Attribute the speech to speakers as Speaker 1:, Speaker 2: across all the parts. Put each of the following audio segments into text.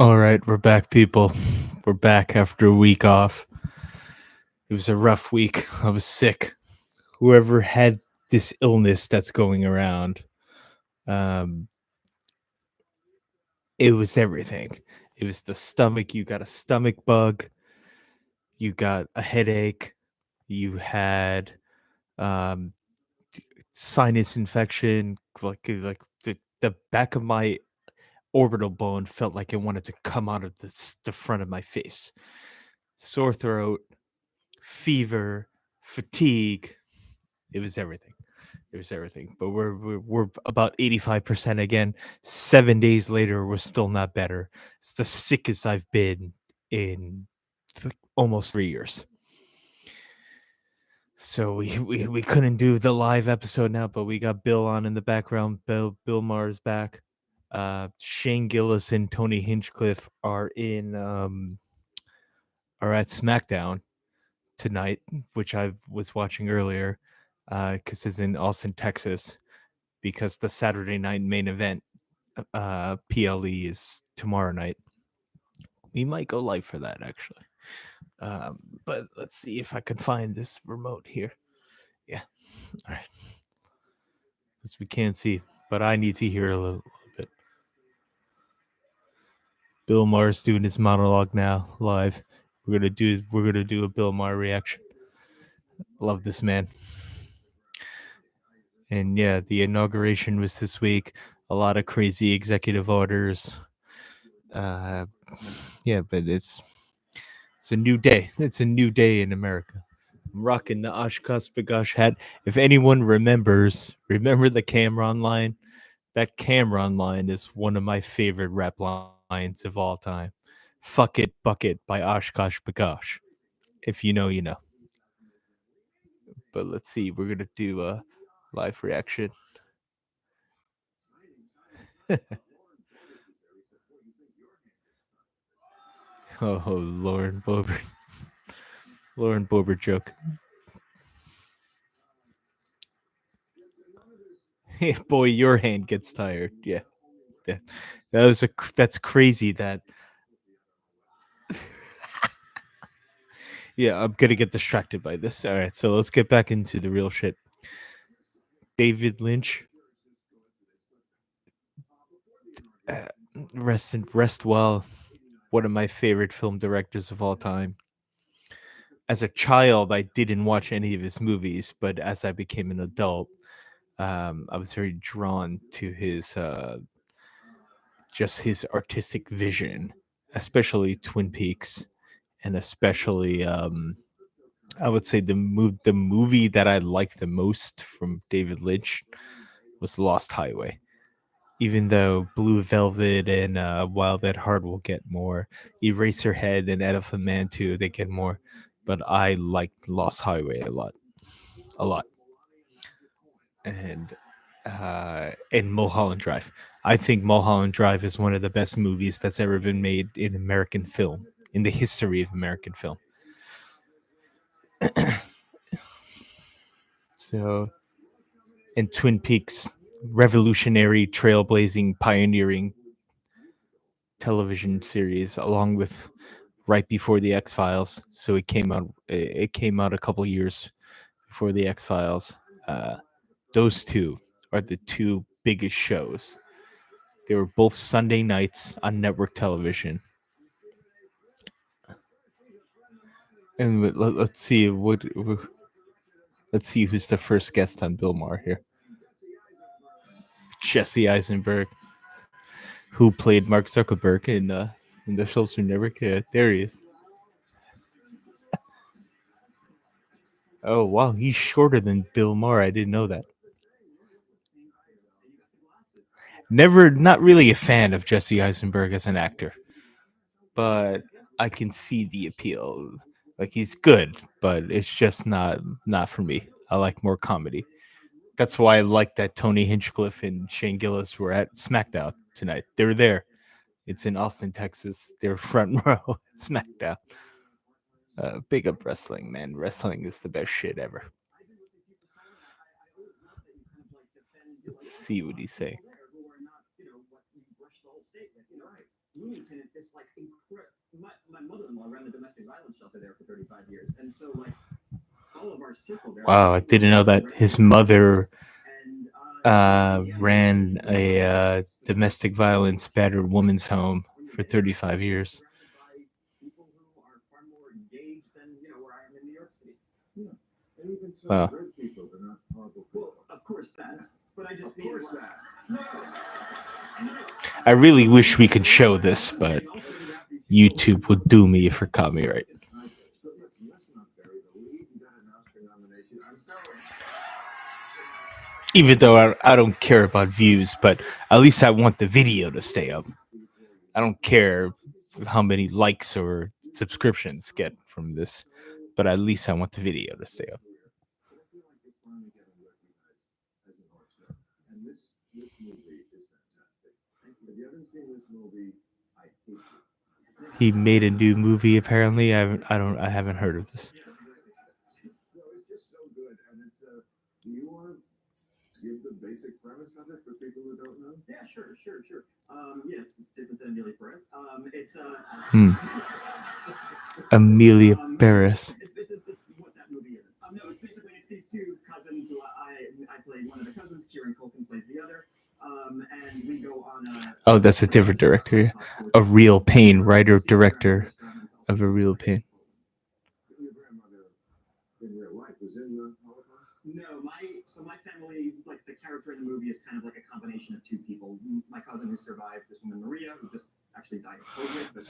Speaker 1: All right, we're back, people. We're back after a week off. It was a rough week. I was sick. Whoever had this illness that's going around, um, it was everything. It was the stomach. You got a stomach bug. You got a headache. You had um, sinus infection. Like the back of my orbital bone felt like it wanted to come out of the front of my face. Sore throat, fever, fatigue. It was everything. It was everything. But we're about 85% again. 7 days later, we're still not better. It's the sickest I've been in almost 3 years. So we couldn't do the live episode now, but we got Bill on in the background. Bill Maher's back. Shane Gillis and Tony Hinchcliffe are at SmackDown tonight, which I was watching earlier, because it's in Austin, Texas. Because the Saturday night main event, PLE, is tomorrow night. We might go live for that actually. But let's see if I can find this remote here. Yeah, all right. Because we can't see, but I need to hear a little bit. Bill Maher's doing his monologue now live. We're gonna do a Bill Maher reaction. Love this man. And yeah, the inauguration was this week. A lot of crazy executive orders. Uh, yeah, but it's a new day. It's a new day in America. I'm rocking the Oshkosh Bagosh hat. If anyone remember the Cameron line? That Cameron line is one of my favorite rap lines of all time. Fuck it, bucket by Oshkosh Bagosh. If you know, you know. But let's see. We're gonna do a live reaction. Oh, Lauren Bober. Lauren Bober joke. Hey, boy, your hand gets tired. Yeah, that, that's crazy. That yeah, I'm gonna get distracted by this. All right, so let's get back into the real shit. David Lynch, uh, rest well. One of my favorite film directors of all time. As a child, I didn't watch any of his movies, but as I became an adult, I was very drawn to his just his artistic vision, especially Twin Peaks, and especially I would say the movie that I liked the most from David Lynch was Lost Highway. Even though Blue Velvet and Wild at Heart will get more, Eraserhead and Elephant Man too, they get more. But I liked Lost Highway a lot, and Mulholland Drive. I think Mulholland Drive is one of the best movies that's ever been made in American film, in the history of American film. So, and Twin Peaks, revolutionary, trailblazing, pioneering television series, along with right before the X Files. So it came out. It came out a couple years before the X Files. Uh, those two are the two biggest shows. They were both Sunday nights on network television. And let's see let's see who's the first guest on Bill Maher here. Jesse Eisenberg, who played Mark Zuckerberg in the Social Network. Yeah, there he is. Oh wow, he's shorter than Bill Maher. I didn't know that. Never, not really a fan of Jesse Eisenberg as an actor, but I can see the appeal. Like he's good, but it's just not for me. I like more comedy. That's why I like that Tony Hinchcliffe and Shane Gillis were at SmackDown tonight. They were there. It's in Austin, Texas. They're front row at SmackDown. Big up wrestling, man. Wrestling is the best shit ever. Let's see what he's saying. Wow, I didn't know that his mother ran a domestic violence battered woman's home for 35 years. Wow. I really wish we could show this, but YouTube would do me for copyright. Even though I don't care about views, but at least I want the video to stay up. I don't care how many likes or subscriptions get from this, but at least I want the video to stay up. He made a new movie apparently. I haven't heard of this. Hmm. Amelia Barris. Oh, that's a different director. A Real Pain, writer director of A Real Pain.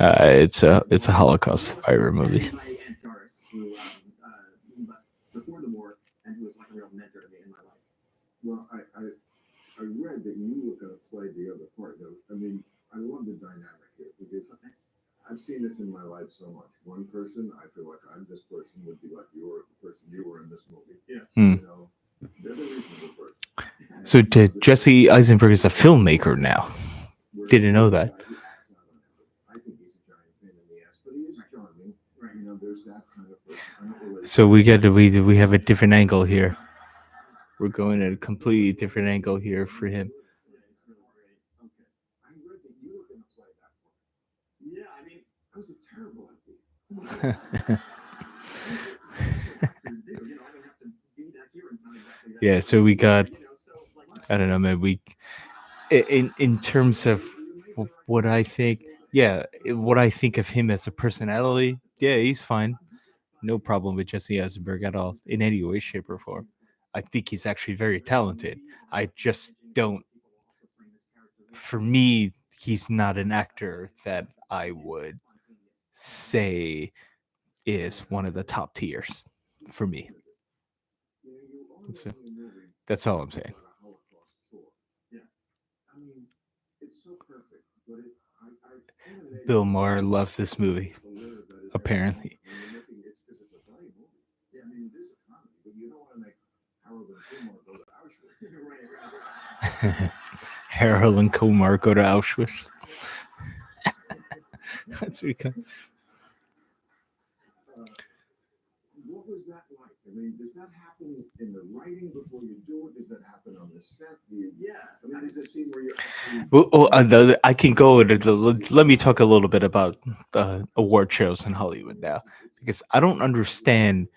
Speaker 1: It's a Holocaust survivor movie. Hmm. So Jesse Eisenberg is a filmmaker now. Didn't know that. So we have a different angle here. We're going at a completely different angle here for him. Yeah, so we got, I don't know, man. In terms of what I think, yeah, what I think of him as a personality, yeah, he's fine. No problem with Jesse Eisenberg at all in any way, shape, or form. I think he's actually very talented. I just don't. For me, he's not an actor that I would say is one of the top tiers for me. That's, that's all I'm saying. Bill Maher loves this movie, apparently. Harold and Kumar go to Auschwitz. That's because. Well, I can go into let me talk a little bit about award shows in Hollywood now, because I don't understand.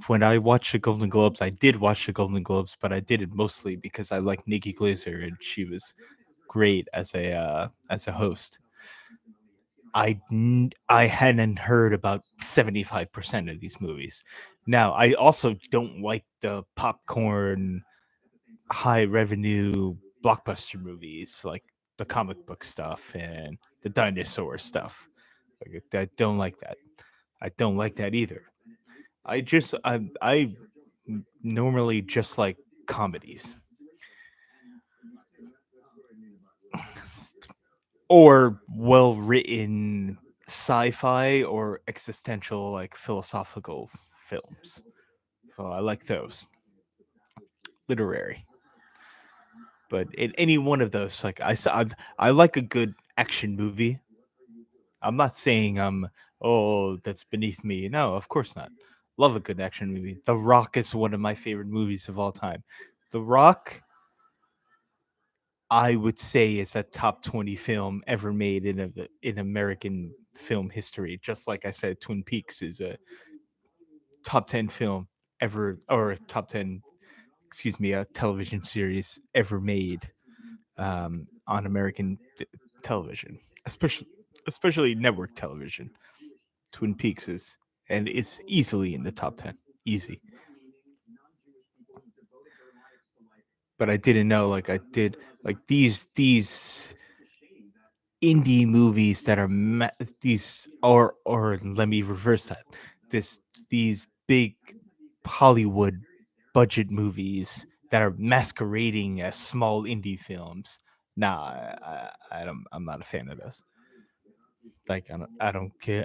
Speaker 1: When I watched the Golden Globes, I did watch the Golden Globes, but I did it mostly because I like Nikki Glaser and she was great as a host. I hadn't heard about 75% of these movies. Now, I also don't like the popcorn high revenue blockbuster movies like the comic book stuff and the dinosaur stuff. Like, I don't like that. I don't like that either. I normally just like comedies or well written sci-fi or existential like philosophical films. So I like those. Literary. But in any one of those, like I like a good action movie. I'm not saying that's beneath me. No, of course not. Love a good action movie. The Rock is one of my favorite movies of all time. The Rock I would say is a top 20 film ever made in American film history. Just like I said, Twin Peaks is a top 10 film ever, or a top 10, excuse me, a television series ever made on American television, especially network television. Twin Peaks is, and it's easily in the top 10. Easy. But I didn't know, like I did, like these indie movies that are these, or let me reverse that. This These big Hollywood budget movies that are masquerading as small indie films. Nah, I don't. I'm not a fan of those. Like I don't care.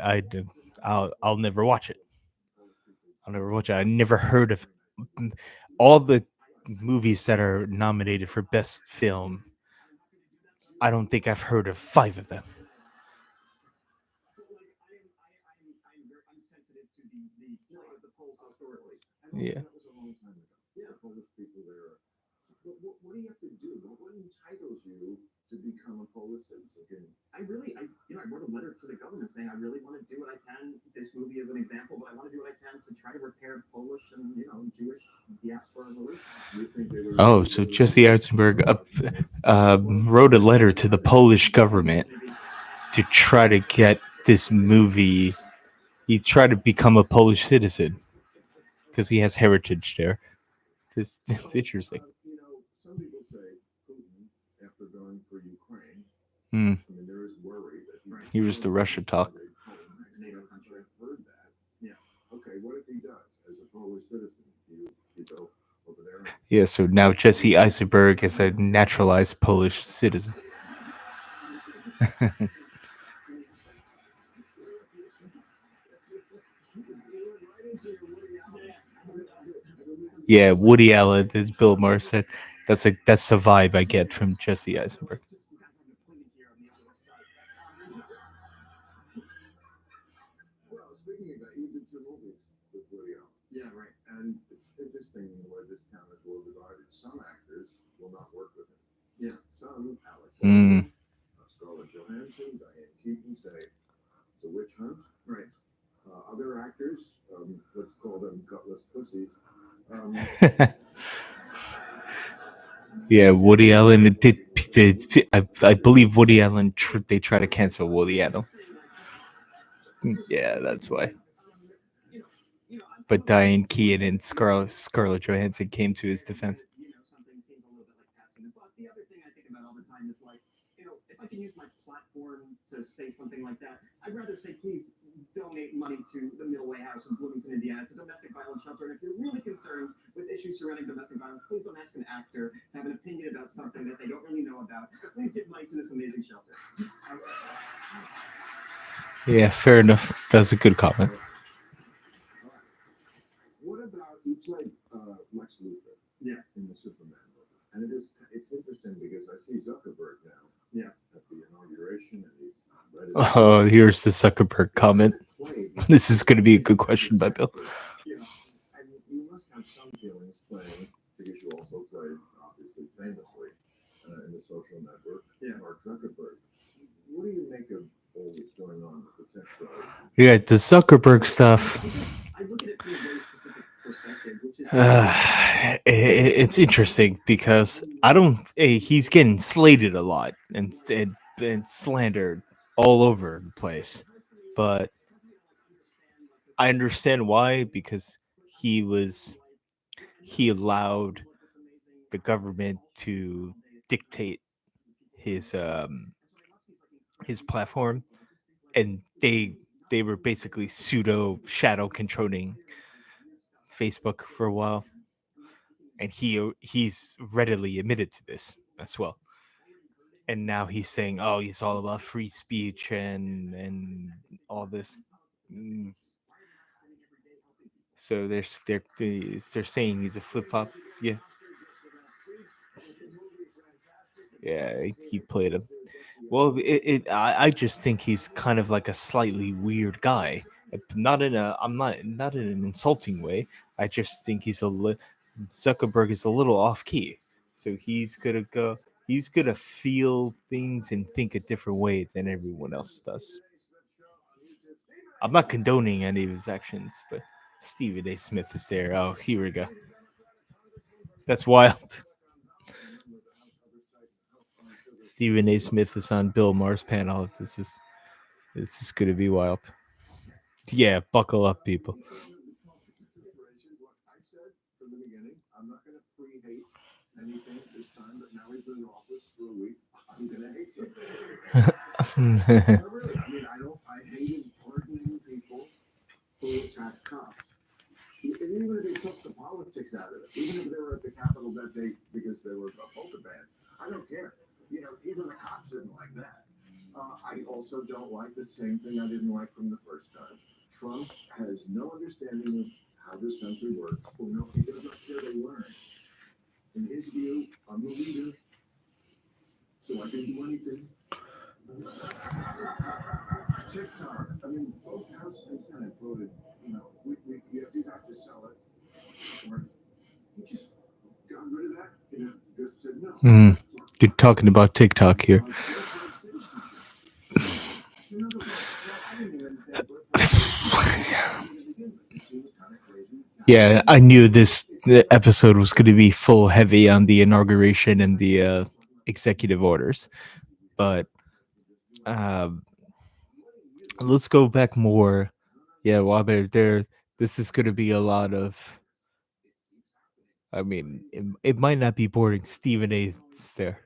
Speaker 1: I'll never watch it. I'll never watch it. I never heard of all the movies that are nominated for best film. I don't think I've heard of five of them. Yeah. Oh, so Jesse Eisenberg wrote a letter to the Polish government to try to get this movie. He tried to become a Polish citizen because he has heritage there. It's interesting. Hmm. He was the Russia talk. Yeah, so now Jesse Eisenberg is a naturalized Polish citizen. Yeah, Woody Allen, as Bill Maher said. That's the vibe I get from Jesse Eisenberg. Mm. Yeah, Woody Allen did I believe Woody Allen. They try to cancel Woody Allen. Yeah, that's why. But Diane Keaton and Scarlett Johansson came to his defense. Yeah, fair enough. That's a good comment. Oh, here's the Zuckerberg comment. This is going to be a good question by Bill. Yeah, the Zuckerberg stuff. It's interesting because I don't. He's getting slated a lot and slandered all over the place, but I understand why, because he was he allowed the government to dictate his his platform, and they were basically pseudo shadow controlling Facebook for a while, and he's readily admitted to this as well. And now he's saying, "Oh, he's all about free speech and all this." Mm. So they're saying he's a flip flop. Yeah, yeah, he played him. Well, I just think he's kind of like a slightly weird guy. Not in a I'm not in an insulting way. I just think Zuckerberg is a little off key. So he's gonna go. He's gonna feel things and think a different way than everyone else does. I'm not condoning any of his actions, but Stephen A. Smith is there. Oh, here we go. That's wild. Stephen A. Smith is on Bill Maher's panel. This is gonna be wild. Yeah, buckle up, people. Mm. You're talking about TikTok here. Yeah, I knew this the episode was going to be full heavy on the inauguration and the executive orders, but um, let's go back more. Yeah, while they're there, this is going to be a lot of. I mean, it might not be boring. Stephen A. is there.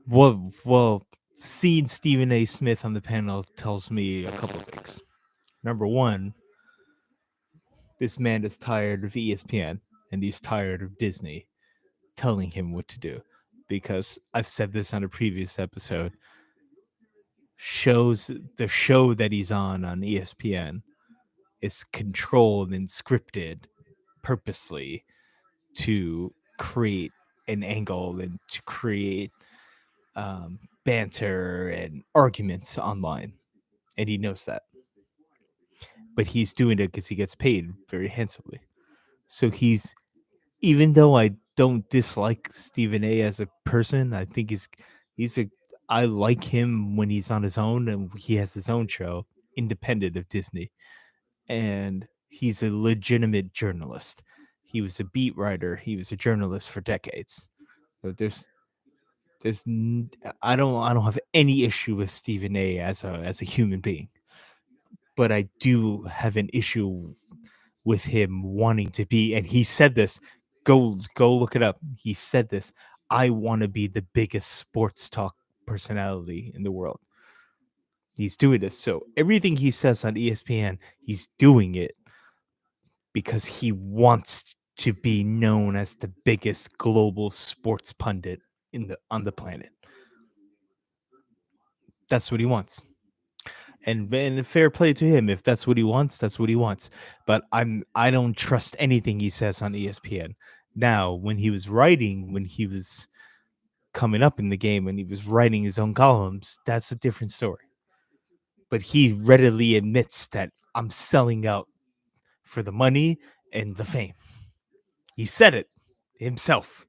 Speaker 1: Well, seeing Stephen A. Smith on the panel tells me a couple things. Number one, this man is tired of ESPN and he's tired of Disney telling him what to do. Because I've said this on a previous episode, shows the show that he's on ESPN is controlled and scripted purposely to create an angle and to create banter and arguments online. And he knows that. But he's doing it because he gets paid very handsomely. So even though I don't dislike Stephen A as a person, I think he's a I like him when he's on his own and he has his own show, independent of Disney. And he's a legitimate journalist. He was a beat writer. He was a journalist for decades. So I don't have any issue with Stephen A as a human being, but I do have an issue with him wanting to be, and he said this. Go look it up. He said this. I want to be the biggest sports talk personality in the world. He's doing this. So everything he says on ESPN, he's doing it because he wants to be known as the biggest global sports pundit on the planet. That's what he wants. And fair play to him. If that's what he wants, that's what he wants. But I don't trust anything he says on ESPN. Now, when he was coming up in the game, when he was writing his own columns, that's a different story. But he readily admits that I'm selling out for the money and the fame. He said it himself.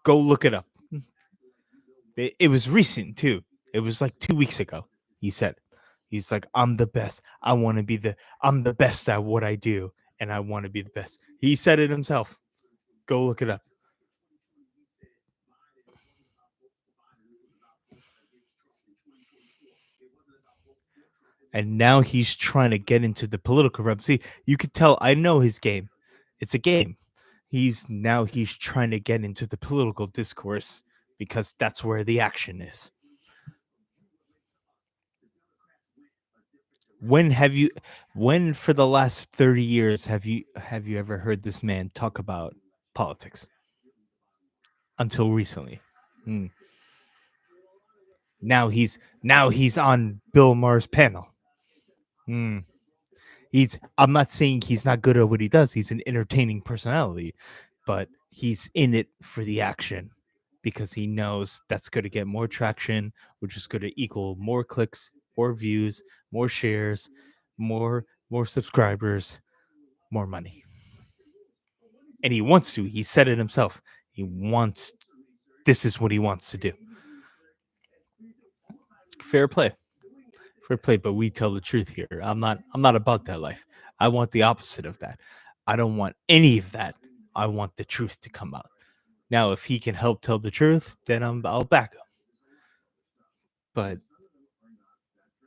Speaker 1: Go look it up. It was recent too. It was like 2 weeks ago. He said, he's like, I'm the best. I'm the best at what I do, and I want to be the best. He said it himself. Go look it up. And now he's trying to get into the political realm. See, you could tell I know his game. It's a game. He's trying to get into the political discourse because that's where the action is. When have you when for the last 30 years have you ever heard this man talk about politics? Until recently. Hmm. Now he's on Bill Maher's panel. Hmm. I'm not saying he's not good at what he does. He's an entertaining personality, but he's in it for the action because he knows that's going to get more traction, which is going to equal more clicks, more views, more shares, more subscribers, more money. And he wants to. He said it himself. He wants this is what he wants to do. Fair play. Fair play, but we tell the truth here. I'm not about that life. I want the opposite of that. I don't want any of that. I want the truth to come out. Now, if he can help tell the truth, then I'll back him. But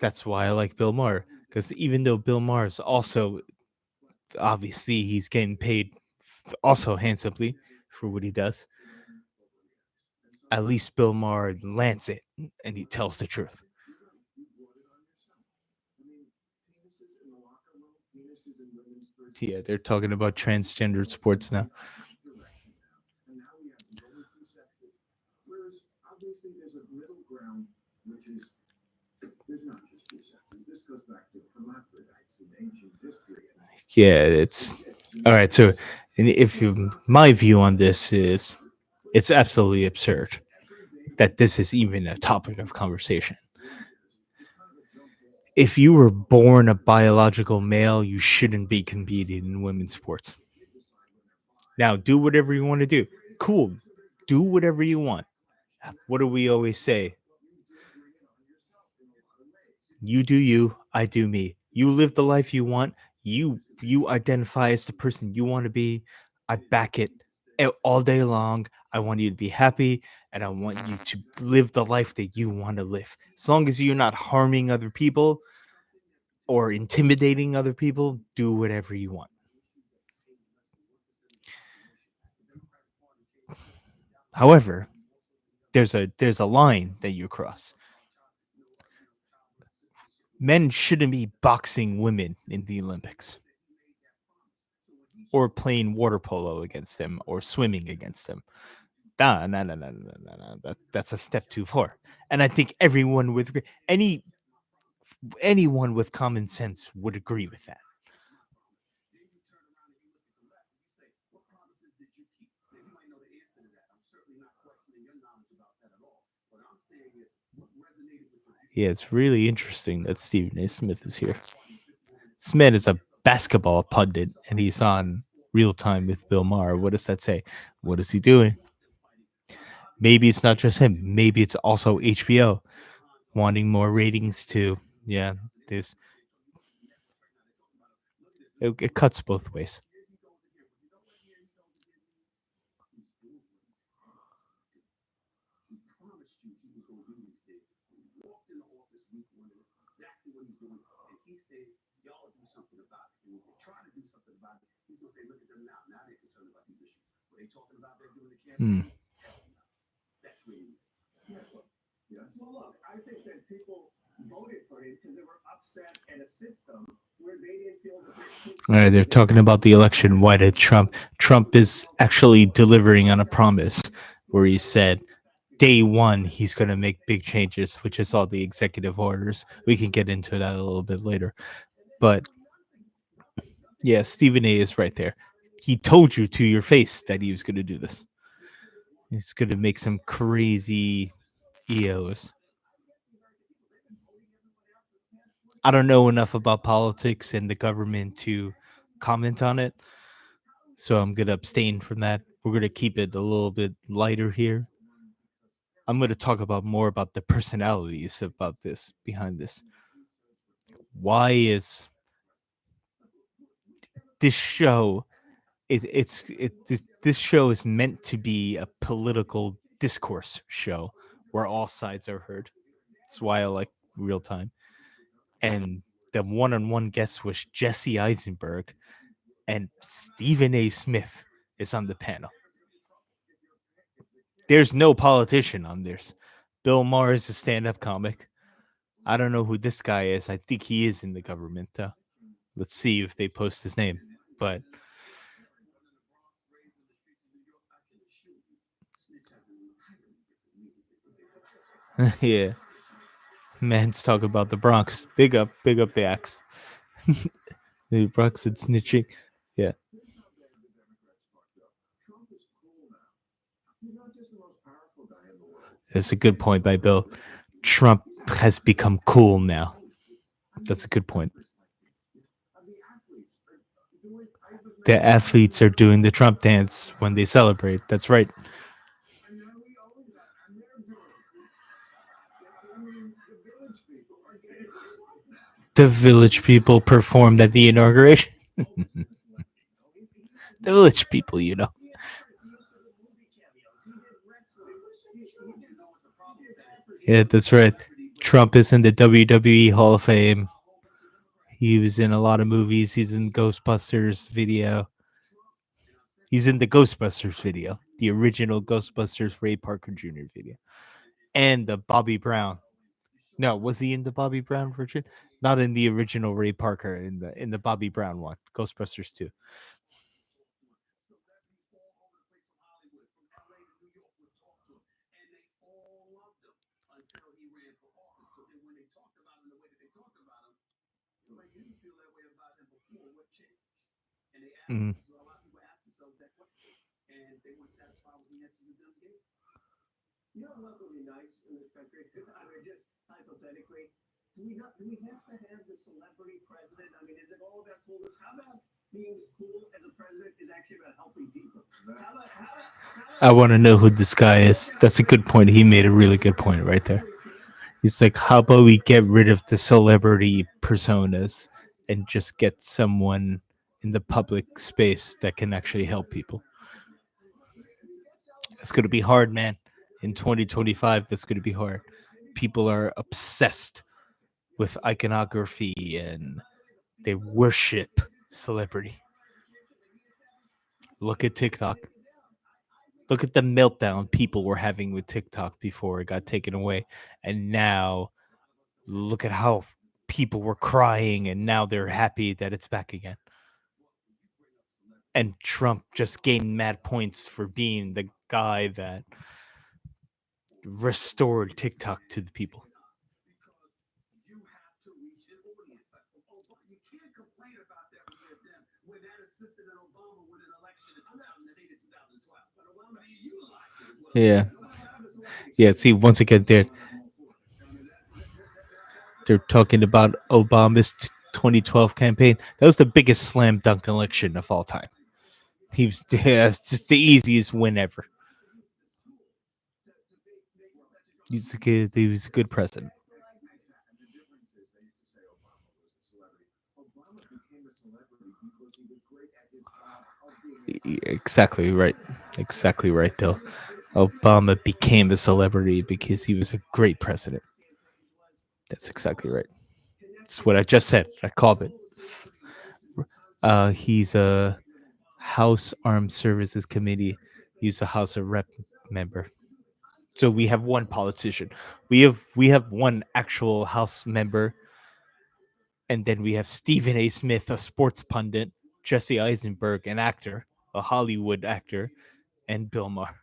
Speaker 1: that's why I like Bill Maher, because even though Bill Maher is also obviously he's getting paid also handsomely for what he does, at least Bill Maher lands it and he tells the truth. Yeah, they're talking about transgendered sports now. Yeah, it's all right. So, if you, my view on this is, it's absolutely absurd that this is even a topic of conversation. If you were born a biological male, you shouldn't be competing in women's sports. Now, do whatever you want to do. Cool. Do whatever you want. What do we always say? You do you, I do me. You live the life you want. You identify as the person you want to be. I back it all day long. I want you to be happy and I want you to live the life that you want to live. As long as you're not harming other people or intimidating other people, do whatever you want. However, there's a line that you cross. Men shouldn't be boxing women in the Olympics or playing water polo against them or swimming against them. Nah, nah, nah, nah, nah, nah, nah. That's a step too far. And I think everyone with anyone with common sense would agree with that. Yeah, it's really interesting that Stephen A. Smith is here. This man is a basketball pundit, and he's on Real Time with Bill Maher. What does that say? What is he doing? Maybe it's not just him. Maybe it's also HBO wanting more ratings too. Yeah, there's it cuts both ways. Hmm. All right, they're talking about the election. Why did Trump? Trump is actually delivering on a promise where he said day one he's going to make big changes, which is all the executive orders. We can get into that a little bit later, but yeah, Stephen A. is right there. He told you to your face that he was going to do this. He's going to make some crazy EOs. I don't know enough about politics and the government to comment on it, so I'm going to abstain from that. We're going to keep it a little bit lighter here. I'm going to talk about more about the personalities about this behind this. Why is this show? This show is meant to be a political discourse show where all sides are heard. That's why I like Real Time. And the one-on-one guest was Jesse Eisenberg, and Stephen A. Smith is on the panel. There's no politician on this. Bill Maher is a stand-up comic. I don't know who this guy is. I think he is in the government. Let's see if they post his name. But yeah, man's talking about the Bronx. Big up the axe. The Bronx and snitching. Yeah, that's a good point by Bill. Trump has become cool now. That's a good point. The athletes are doing the Trump dance when they celebrate. That's right. The Village People performed at the inauguration. The Village People, you know. Yeah, that's right. Trump is in the WWE Hall of Fame. He was in a lot of movies. He's in Ghostbusters video. He's in the Ghostbusters video, the original Ghostbusters Ray Parker Jr. video, and the Bobby Brown. No, was he in the Bobby Brown version? Not in the original Ray Parker. In the Bobby Brown one, Ghostbusters 2. Mhm. I want to know who this guy is. That's a good point. He made a really good point right there. He's like, how about we get rid of the celebrity personas and just get someone in the public space that can actually help people? It's going to be hard, man. In 2025, that's going to be hard. People are obsessed with iconography and they worship celebrity. Look at TikTok. Look at the meltdown people were having with TikTok before it got taken away. And now look at how people were crying and now they're happy that it's back again. And Trump just gained mad points for being the guy that restored TikTok to the people. Yeah. Yeah, see, once again, they're talking about Obama's 2012 campaign. That was the biggest slam dunk election of all time. He was yeah, it's just the easiest win ever. He was a good president. Exactly right. Exactly right, Bill. Obama became a celebrity because he was a great president. That's exactly right. That's what I just said. I called it. He's a House Armed Services Committee. He's a House of Rep member. So we have one politician. We have one actual House member, and then we have Stephen A. Smith, a sports pundit, Jesse Eisenberg, an actor, a Hollywood actor, and Bill Maher.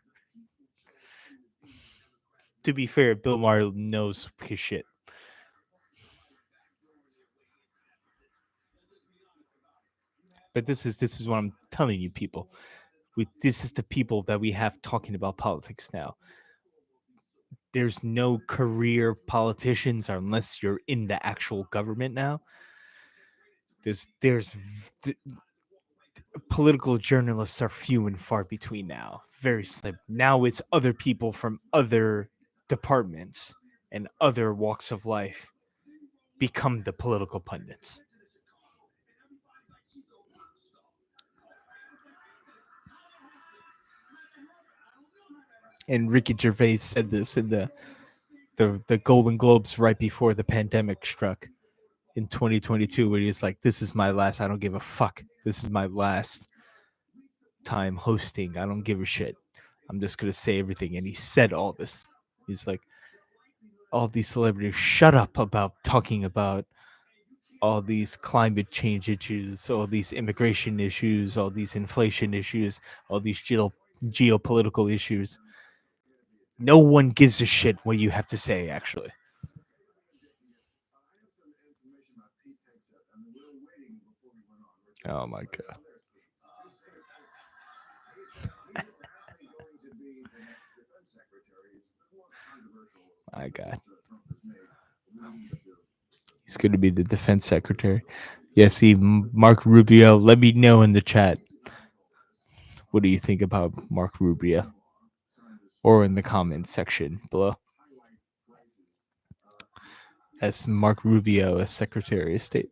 Speaker 1: To be fair, Bill Maher knows his shit. But this is what I'm telling you, people. This is the people that we have talking about politics now. There's no career politicians unless you're in the actual government now. There's political journalists are few and far between now. Very slim. Now it's other people from other departments and other walks of life become the political pundits. And Ricky Gervais said this in the Golden Globes right before the pandemic struck in 2022, where he's like, "This is my last. I don't give a fuck. This is my last time hosting. I don't give a shit. I'm just gonna say everything." And he said all this. He's like, all these celebrities, shut up about talking about all these climate change issues, all these immigration issues, all these inflation issues, all these geopolitical issues. No one gives a shit what you have to say, actually. Oh my god. My god. He's going to be the defense secretary. Yeah, see, Mark Rubio, let me know in the chat. What do you think about Mark Rubio? Or in the comments section below. as Mark Rubio as Secretary of State.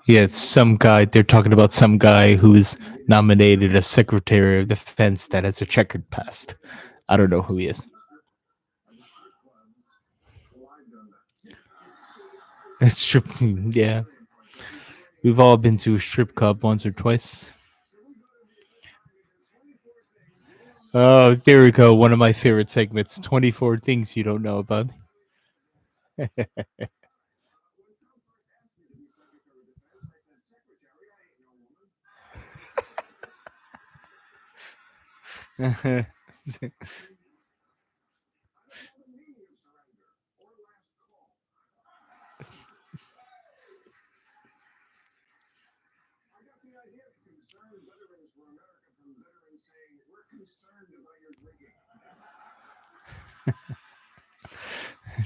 Speaker 1: Yeah, it's some guy. They're talking about some guy who's nominated as Secretary of Defense that has a checkered past. I don't know who he is. Strip, yeah. We've all been to a strip club once or twice. Oh, there we go. One of my favorite segments 24 things you don't know about me.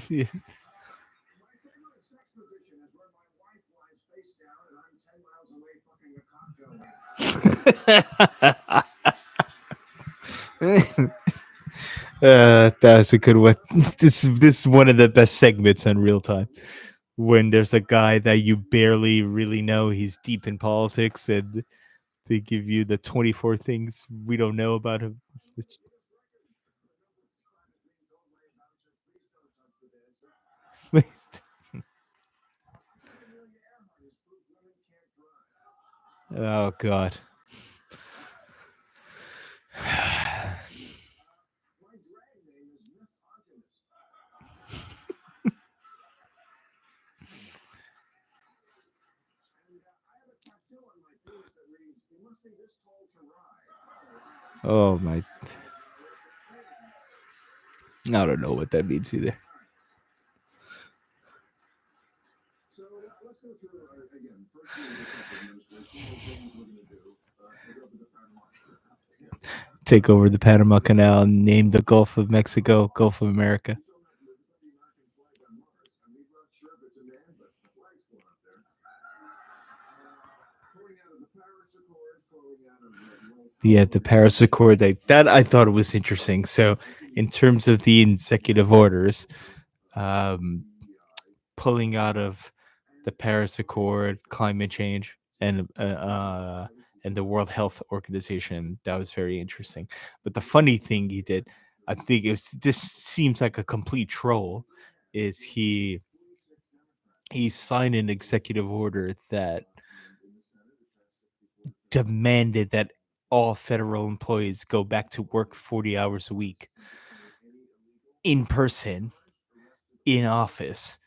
Speaker 1: Yeah. That was a good one. This is one of the best segments on real time. When there's a guy that you barely really know, he's deep in politics, and they give you the 24 things we don't know about him. Oh God. Oh my. I don't know what that means either. Take over the Panama Canal and name the Gulf of Mexico Gulf of America. Yeah, the Paris Accord. That I thought it was interesting. So, in terms of the executive orders, um, pulling out of the Paris Accord, climate change, and the World Health Organization. That was very interesting. But the funny thing he did, I think, is this seems like a complete troll. Is he signed an executive order that demanded that all federal employees go back to work 40 hours a week in person in office,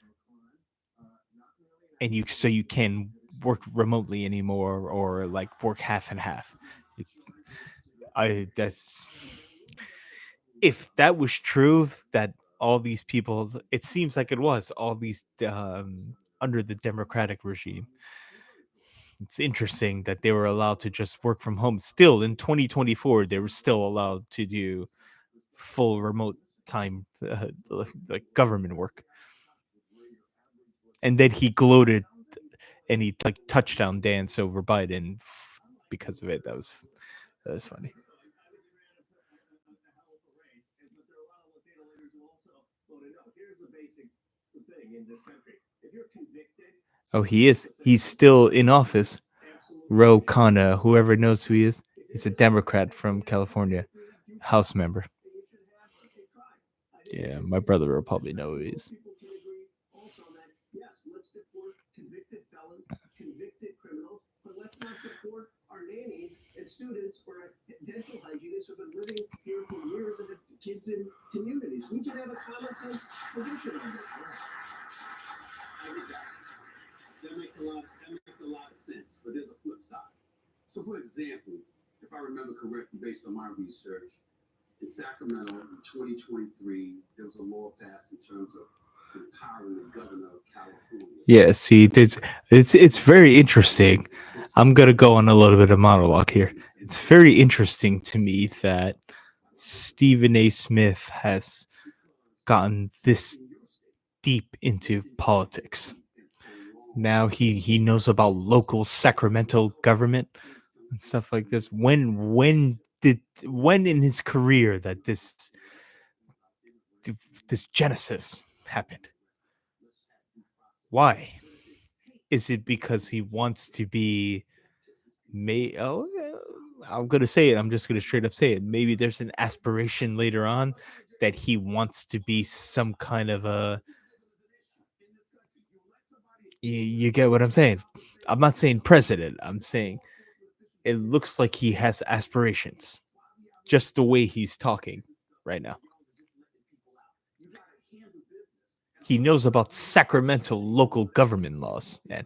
Speaker 1: and you can work remotely anymore or like work half and half. I that's If that was true, that all these people, it seems like it was all these under the democratic regime. It's interesting that they were allowed to just work from home. Still in 2024, they were still allowed to do full remote time, like government work. And then he gloated and he like touchdown dance over Biden because of it. That was funny. Oh, he is. He's still in office. Ro Khanna, whoever knows who he is, he's a Democrat from California, House member. Yeah, my brother will probably know who he is. Yeah, see, it's very interesting. I'm gonna go on a little bit of monologue here. It's very interesting to me that Stephen A. Smith has gotten this deep into politics. Now he knows about local Sacramento government and stuff like this. When in his career that this genesis happened? Why? Is it because he wants to be I'm gonna say it. I'm just gonna straight up say it. Maybe there's an aspiration later on that he wants to be some kind of a. You get what I'm saying? I'm not saying president. I'm saying it looks like he has aspirations. Just the way he's talking right now. He knows about Sacramento local government laws, man.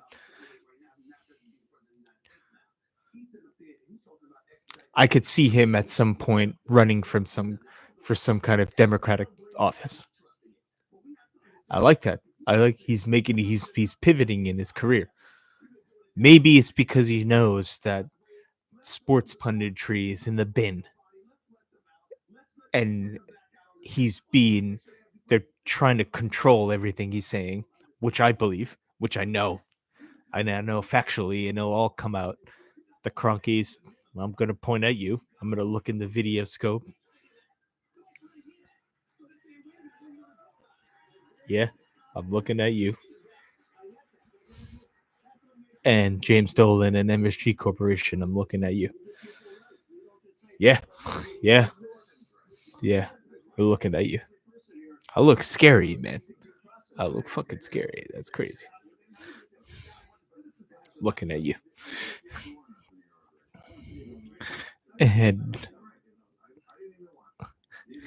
Speaker 1: I could see him at some point running for some kind of democratic office. I like that. I like he's pivoting in his career. Maybe it's because he knows that sports punditry is in the bin, and he's being they're trying to control everything he's saying, which I believe, which I know. I know factually, and it'll all come out. The Cronkies. I'm gonna point at you. I'm gonna look in the video scope. Yeah, I'm looking at you. And James Dolan and MSG Corporation. I'm looking at you. Yeah, yeah, yeah. We're looking at you. I look scary, man. I look fucking scary. That's crazy. Looking at you. And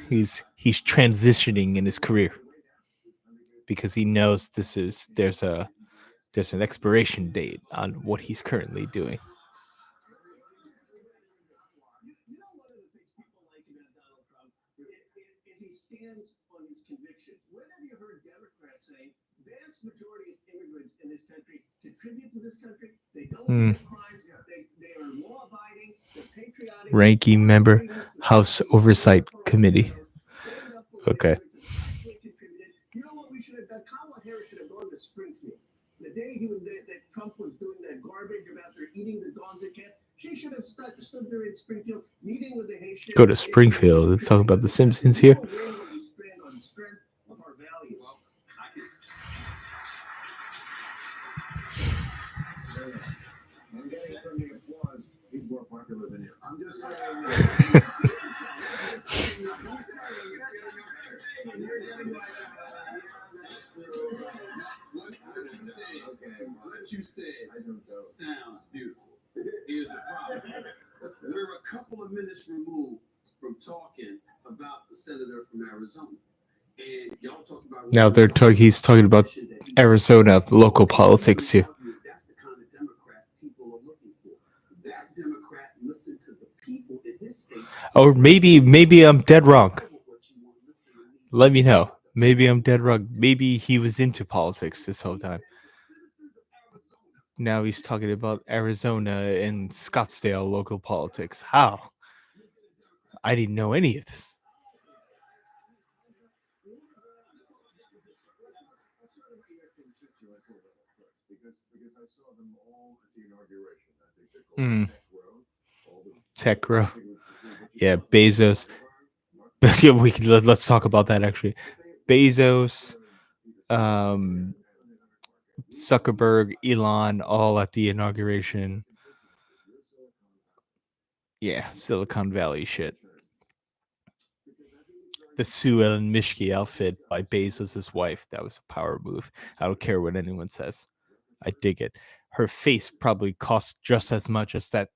Speaker 1: he's transitioning in his career because he knows there's an expiration date on what he's currently doing. Hmm. Ranking member, House Oversight Committee. Okay. Go to Springfield. Let's talk about the Simpsons here. Now he's talking about Arizona local politics too. Or maybe I'm dead wrong. Let me know. Maybe I'm dead wrong. Maybe he was into politics this whole time. Now he's talking about Arizona and Scottsdale local politics. How? I didn't know any of this. Mm. Tech row. Yeah, Bezos. Let's talk about that actually. Bezos, um, Zuckerberg, Elon, all at the inauguration. Yeah, Silicon Valley shit. The Sue Ellen Mishke outfit by Bezos' wife. That was a power move. I don't care what anyone says. I dig it. Her face probably cost just as much as that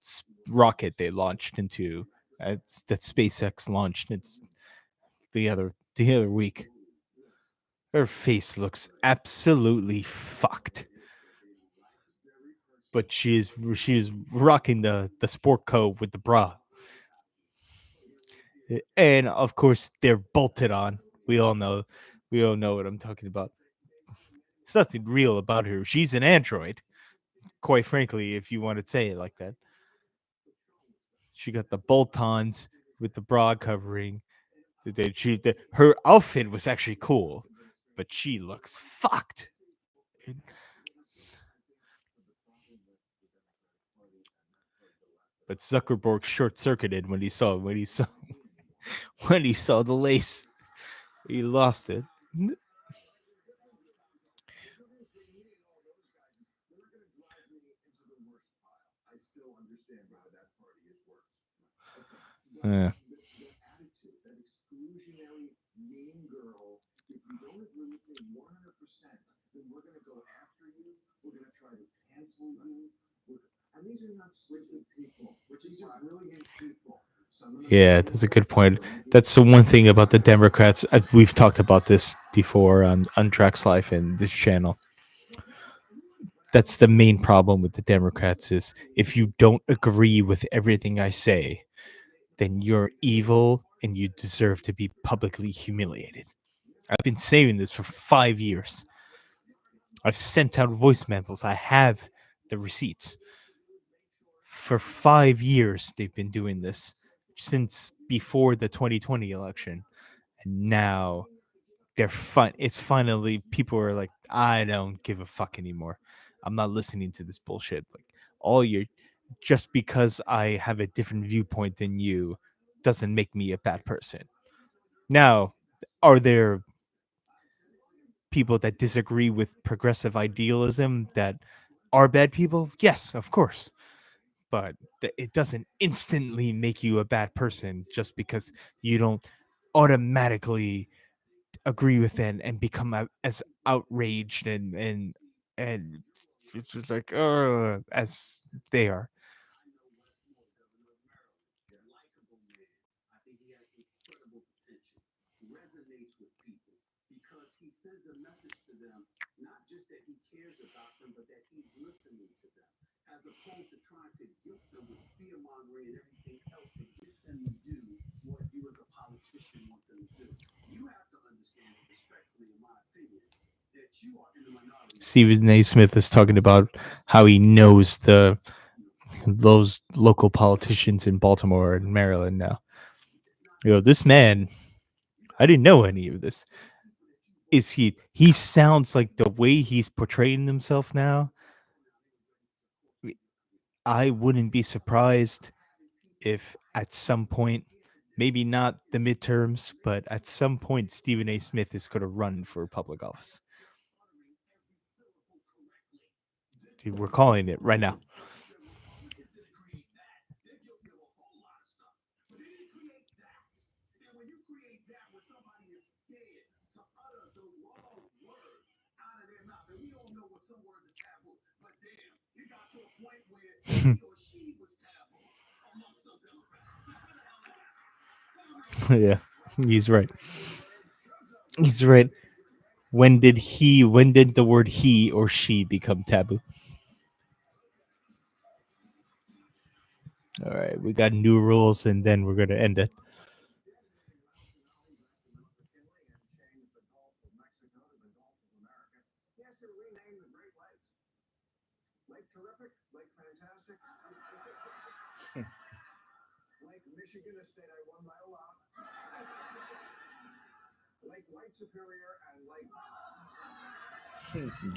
Speaker 1: rocket they launched into that SpaceX launched the other week. Her face looks absolutely fucked. But she's rocking the sport coat with the bra. And of course they're bolted on. We all know what I'm talking about. There's nothing real about her. She's an android, quite frankly, if you want to say it like that. She got the bolt-ons with the bra covering. Her outfit was actually cool, but she looks fucked. But Zuckerberg short-circuited when he saw the lace. He lost it. Yeah. Yeah, that's a good point. That's the one thing about the Democrats. We've talked about this before on Drax Life and this channel. That's the main problem with the Democrats is if you don't agree with everything I say, then you're evil and you deserve to be publicly humiliated. I've been saying this for 5 years. I've sent out voice memos. I have the receipts. For 5 years, they've been doing this since before the 2020 election. And now they're fun. It's finally people are like, I don't give a fuck anymore. I'm not listening to this bullshit. Like all your just because I have a different viewpoint than you doesn't make me a bad person. Now, are there people that disagree with progressive idealism that are bad people? Yes, of course. But it doesn't instantly make you a bad person just because you don't automatically agree with it and become as outraged and it's just like as they are. Stephen A. Smith is talking about how he knows those local politicians in Baltimore and Maryland now. This man, I didn't know any of this. He sounds like the way he's portraying himself now. I wouldn't be surprised if at some point, maybe not the midterms, but at some point, Stephen A. Smith is going to run for public office. Dude, we're calling it right now. Yeah, he's right. He's right. When did the word he or she become taboo? All right, we got new rules and then we're going to end it.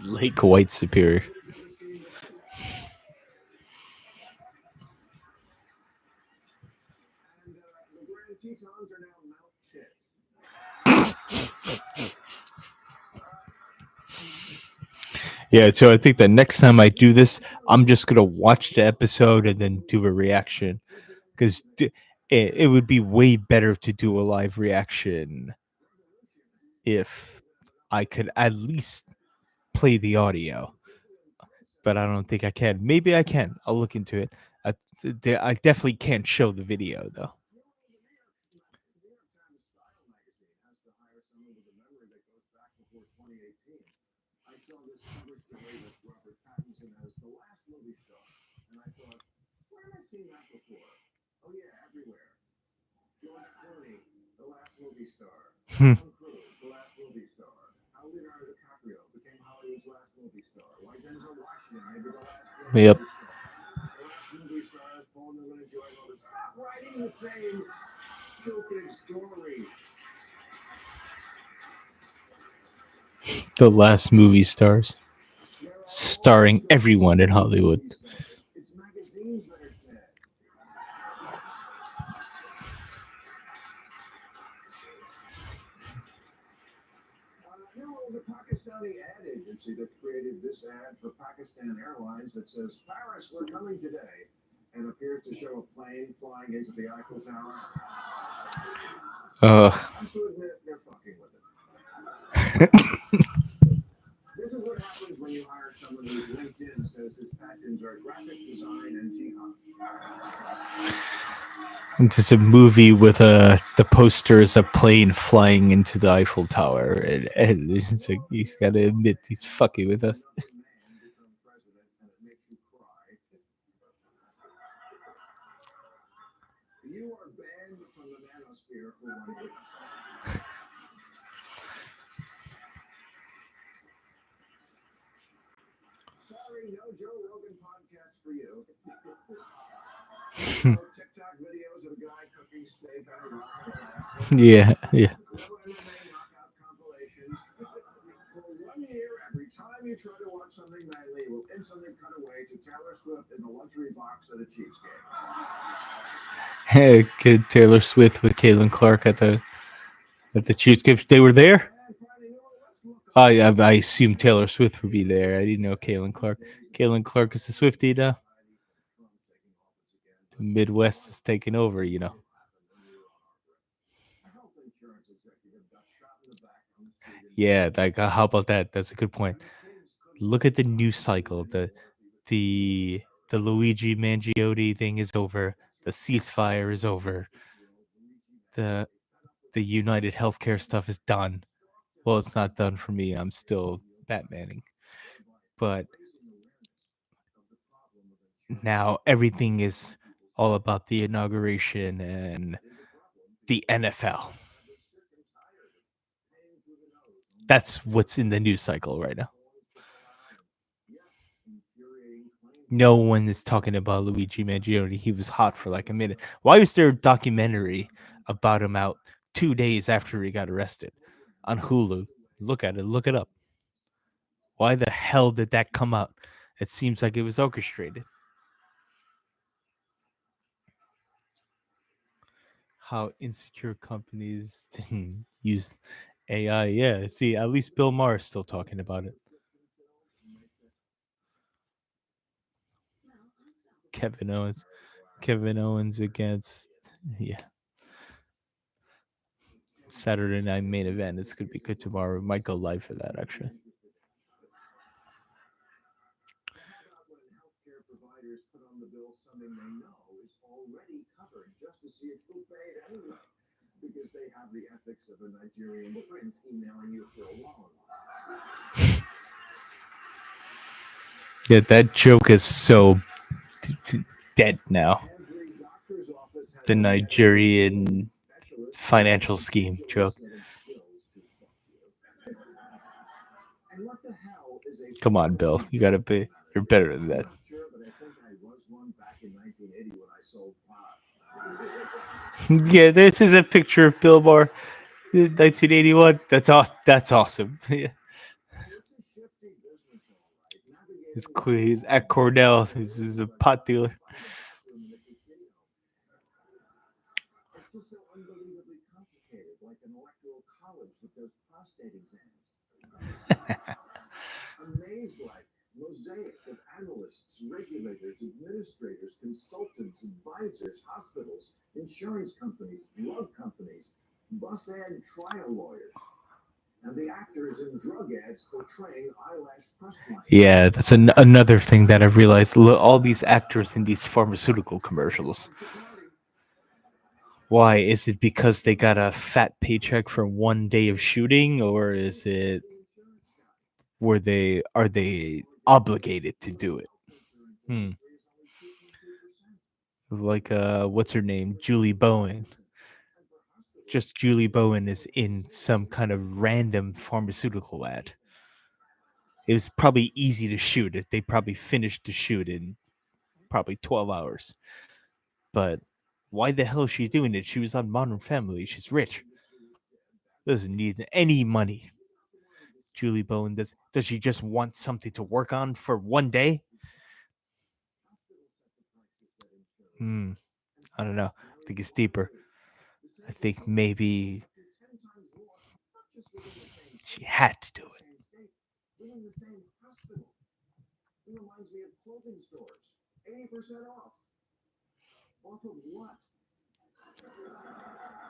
Speaker 1: Lake White Superior. Yeah, so I think the next time I do this, I'm just gonna watch the episode and then do a reaction because it would be way better to do a live reaction if I could at least play the audio. But I don't think I can. Maybe I can. I'll look into it. I definitely can't show the video though. Hmm. Yep. The last movie stars, starring everyone in Hollywood. Uh, It's a movie with the poster is a plane flying into the Eiffel Tower, and it's like he's got to admit he's fucking with us. Yeah, yeah. Kid Taylor Swift with Caitlin Clark at the Chiefs game. They were there. I assume Taylor Swift would be there. I didn't know Caitlin Clark. Caitlin Clark is the Swiftie now. The Midwest is taking over. Yeah, like how about that? That's a good point. Look at the news cycle. The the Luigi Mangiotti thing is over. The ceasefire is over. The the United Healthcare stuff is done. Well, it's not done for me. I'm still Batmaning. But now everything is all about the inauguration and the NFL. That's what's in the news cycle right now. No one is talking about Luigi Mangione. He was hot for like a minute. Why was there a documentary about him out 2 days after he got arrested on Hulu? Look at it. Look it up. Why the hell did that come out? It seems like it was orchestrated. How insecure companies use AI. Yeah, see, at least Bill Maher is still talking about it. Kevin Owens. Kevin Owens against, yeah, Saturday night main event. This could be good tomorrow. We might go live for that actually. Yeah, that joke is so dead now. The Nigerian financial scheme joke. Come on, Bill. You gotta be. You're better than that. Yeah, this is a picture of Bill Maher, 1981. That's awesome. Yeah. He's at Cornell. He's a pot dealer. Yeah, that's another thing that I've realized. All these actors in these pharmaceutical commercials. Why is it because they got a fat paycheck for 1 day of shooting, or is it were they are they obligated to do it? Hmm. Like what's her name? Julie Bowen. Just Julie Bowen is in some kind of random pharmaceutical ad. It was probably easy to shoot it. They probably finished the shoot in probably 12 hours. But why the hell is she doing it? She was on Modern Family. She's rich. Doesn't need any money. Julie Bowen does she just want something to work on for one day? Hmm. I don't know. I think it's deeper. I think maybe she had to do it.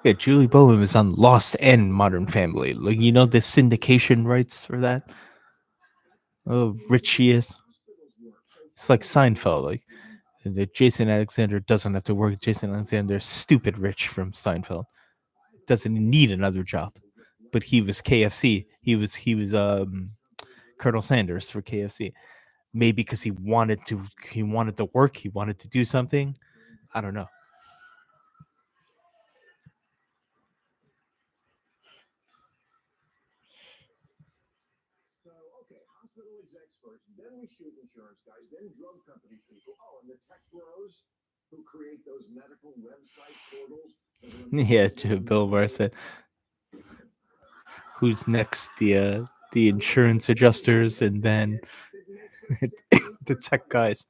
Speaker 1: Yeah, Julie Bowen was on Lost and Modern Family. Like the syndication rights for that. Oh, rich she is. It's like Seinfeld. Like that Jason Alexander doesn't have to work. Jason Alexander's stupid rich from Seinfeld. Doesn't need another job. But he was KFC. He was Colonel Sanders for KFC. Maybe because he wanted to work, he wanted to do something. I don't know. Yeah, to Bill Maher said, "Who's next?" The insurance adjusters, and then the tech guys.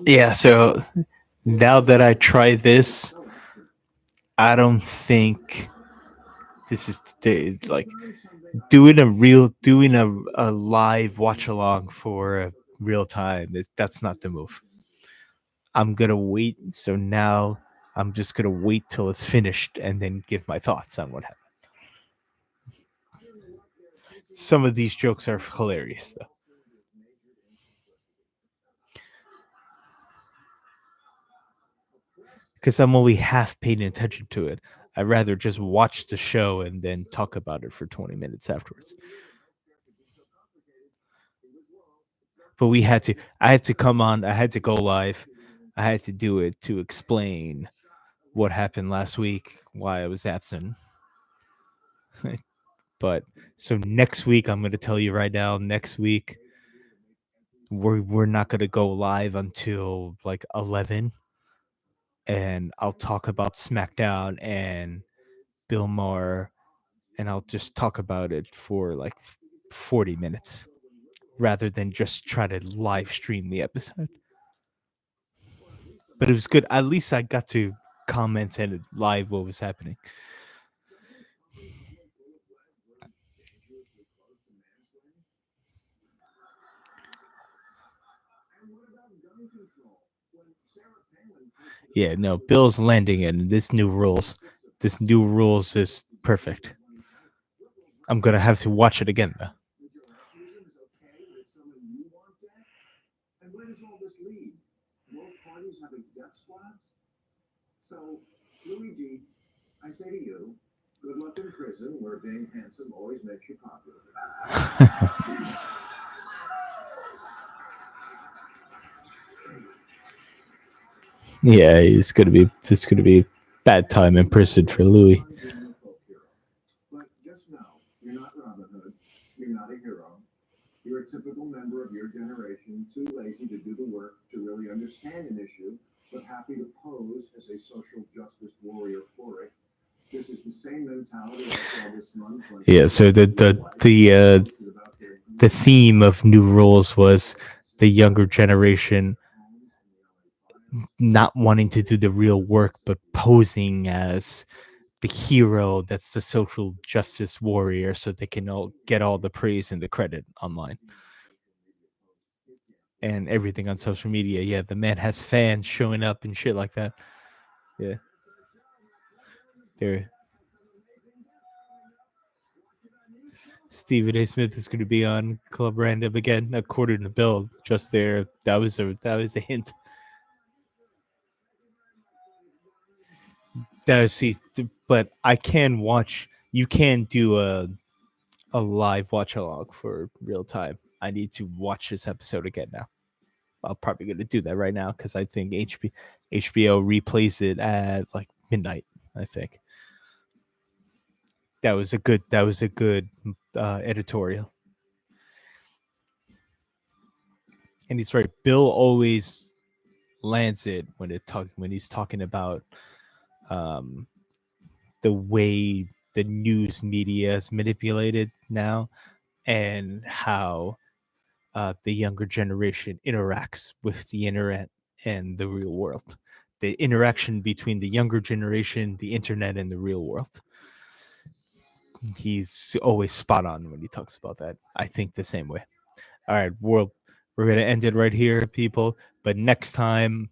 Speaker 1: Yeah, so now that I try this, I don't think this is like doing a live watch along for a real time. That's not the move. I'm gonna wait. So now I'm just gonna wait till it's finished and then give my thoughts on what happened. Some of these jokes are hilarious though, because I'm only half paying attention to it. I'd rather just watch the show and then talk about it for 20 minutes afterwards. But I had to come on, I had to go live. I had to do it to explain what happened last week, why I was absent. But so next week, I'm going to tell you right now, next week, we're not going to go live until like 11, and I'll talk about SmackDown and Bill Maher, and I'll just talk about it for like 40 minutes rather than just try to live stream the episode. But it was good. At least I got to comment and live what was happening. Yeah, no, Bill's landing in this new rules. This new rules is perfect. I'm gonna have to watch it again though. Yeah, it's gonna be bad time in prison for Louis. Yeah, so the theme of New Rules was the younger generation not wanting to do the real work but posing as the hero that's the social justice warrior so they can all get all the praise and the credit online and everything on social media. Yeah, the man has fans showing up and shit like that. Yeah. There Stephen A. Smith is going to be on Club Random again, according to Bill. Just there, that was a hint. But I can watch. You can do a live watch along for real time. I need to watch this episode again now. I'm probably gonna do that right now because I think HBO replays it at like midnight. I think that was a good editorial. And he's right. Bill always lands it when he's talking about um, the way the news media is manipulated now and how the younger generation interacts with the internet and the real world. The interaction between the younger generation, the internet, and the real world. He's always spot on when he talks about that. I think the same way. All right, world. We're gonna end it right here, people. But next time,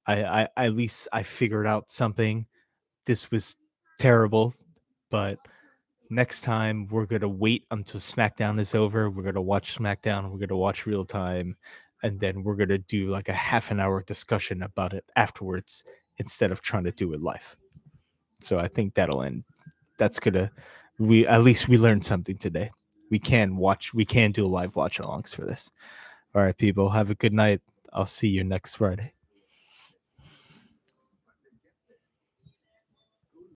Speaker 1: I at least I figured out something. This was terrible, but next time we're gonna wait until SmackDown is over. We're gonna watch SmackDown. We're gonna watch real time, and then we're gonna do like a half an hour discussion about it afterwards instead of trying to do it live. So I think that'll end. That's gonna we at least we learned something today. We can watch. We can do live watch alongs for this. All right, people. Have a good night. I'll see you next Friday.